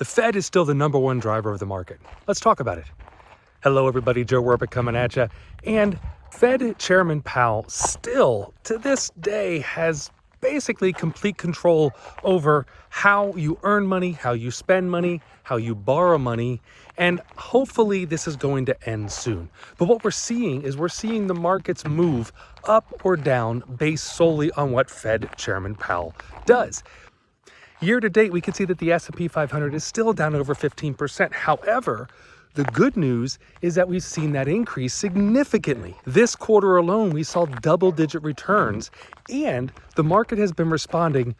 The Fed is still the number one driver of the market. Let's talk about it. Hello, everybody. Joe Werpick coming at you. And Fed Chairman Powell still, to this day, has basically complete control over how you earn money, how you spend money, how you borrow money, and hopefully this is going to end soon. But what we're seeing is the markets move up or down based solely on what Fed Chairman Powell does. Year to date, we can see that the S&P 500 is still down over 15%. However, the good news is that we've seen that increase significantly. This quarter alone, we saw double-digit returns, and the market has been responding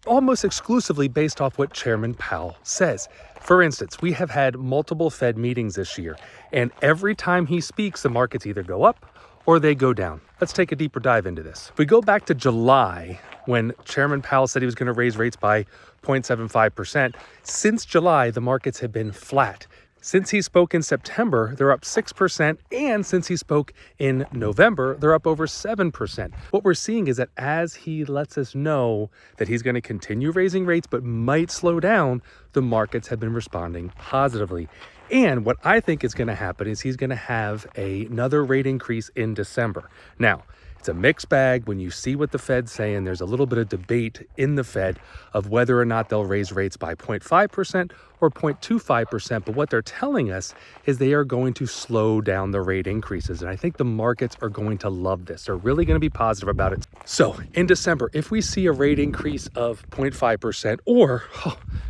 almost exclusively based off what Chairman Powell says. For instance, we have had multiple Fed meetings this year, and every time he speaks, the markets either go up or they go down. Let's take a deeper dive into this. If we go back to July, when Chairman Powell said he was going to raise rates by 0.75%, since July, the markets have been flat. Since he spoke in September, they're up 6%, and since he spoke in November, they're up over 7%. What we're seeing is that as he lets us know that he's going to continue raising rates but might slow down, the markets have been responding positively. And what I think is going to happen is he's going to have another rate increase in December. Now, it's a mixed bag. When you see what the Fed's saying, there's a little bit of debate in the Fed of whether or not they'll raise rates by 0.5% or 0.25%. But what they're telling us is they are going to slow down the rate increases. And I think the markets are going to love this. They're really going to be positive about it. So in December, if we see a rate increase of 0.5% or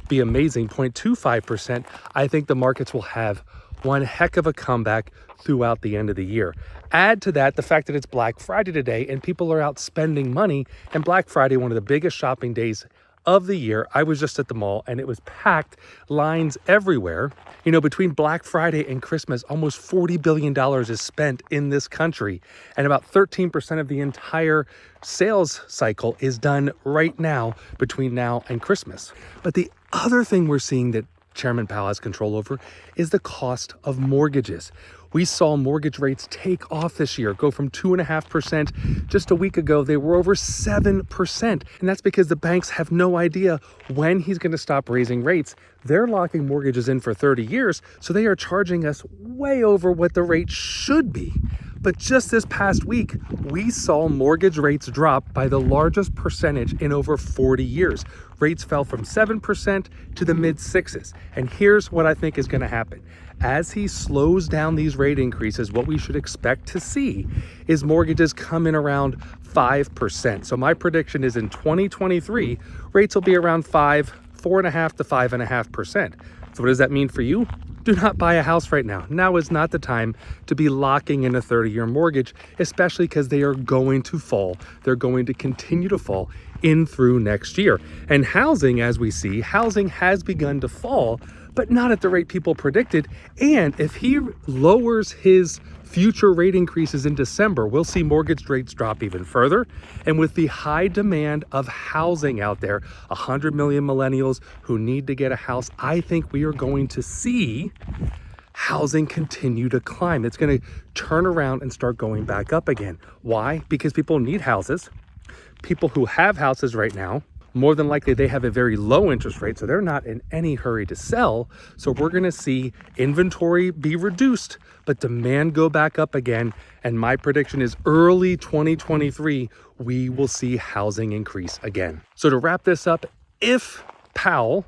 be amazing 0.25%, I think the markets will have one heck of a comeback throughout the end of the year. Add to that the fact that it's Black Friday today and people are out spending money, and Black Friday, one of the biggest shopping days of the year. I was just at the mall and it was packed, lines everywhere. You know, between Black Friday and Christmas, almost $40 billion is spent in this country, and about 13% of the entire sales cycle is done right now between now and Christmas. But the other thing we're seeing that Chairman Powell has control over is the cost of mortgages. We saw mortgage rates take off this year, go from 2.5%. Just a week ago, they were over 7%. And that's because the banks have no idea when he's going to stop raising rates. They're locking mortgages in for 30 years, so they are charging us way over what the rate should be. But just this past week, we saw mortgage rates drop by the largest percentage in over 40 years. Rates fell from 7% to the mid-6s. And here's what I think is going to happen. As he slows down these rate increases, what we should expect to see is mortgages come in around 5%. So my prediction is in 2023, rates will be around 4.5% to 5.5%. So what does that mean for you? Do not buy a house right now. Now is not the time to be locking in a 30-year mortgage, especially because they are going to fall. They're going to continue to fall in through next year. And housing, as we see, housing has begun to fall, but not at the rate people predicted. And if he lowers his future rate increases in December, we'll see mortgage rates drop even further. And with the high demand of housing out there, 100 million millennials who need to get a house, I think we are going to see housing continue to climb. It's going to turn around and start going back up again. Why? Because people need houses. People who have houses right now, more than likely they have a very low interest rate, so they're not in any hurry to sell. So we're going to see inventory be reduced, but demand go back up again. And my prediction is early 2023, we will see housing increase again. So to wrap this up, if Powell,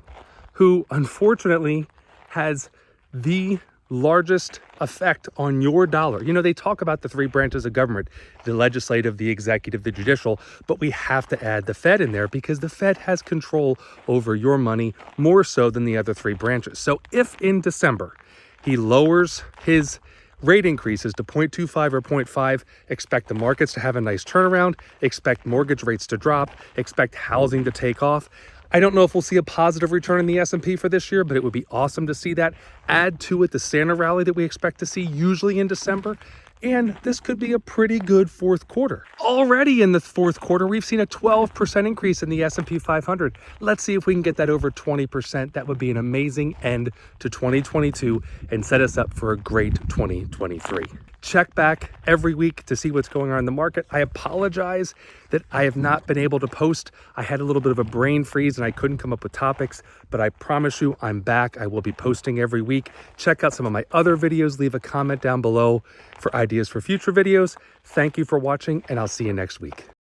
who unfortunately has the largest effect on your dollar. You know, they talk about the three branches of government, the legislative, the executive, the judicial, but we have to add the Fed in there because the Fed has control over your money more so than the other three branches. So if in December he lowers his rate increases to 0.25 or 0.5, expect the markets to have a nice turnaround, expect mortgage rates to drop, expect housing to take off. I don't know if we'll see a positive return in the S&P for this year, but it would be awesome to see that. Add to it the Santa rally that we expect to see usually in December. And this could be a pretty good fourth quarter. Already in the fourth quarter, we've seen a 12% increase in the S&P 500. Let's see if we can get that over 20%. That would be an amazing end to 2022 and set us up for a great 2023. Check back every week to see what's going on in the market. I apologize that I have not been able to post. I had a little bit of a brain freeze and I couldn't come up with topics, but I promise you I'm back. I will be posting every week. Check out some of my other videos. Leave a comment down below for ideas for future videos. Thank you for watching, and I'll see you next week.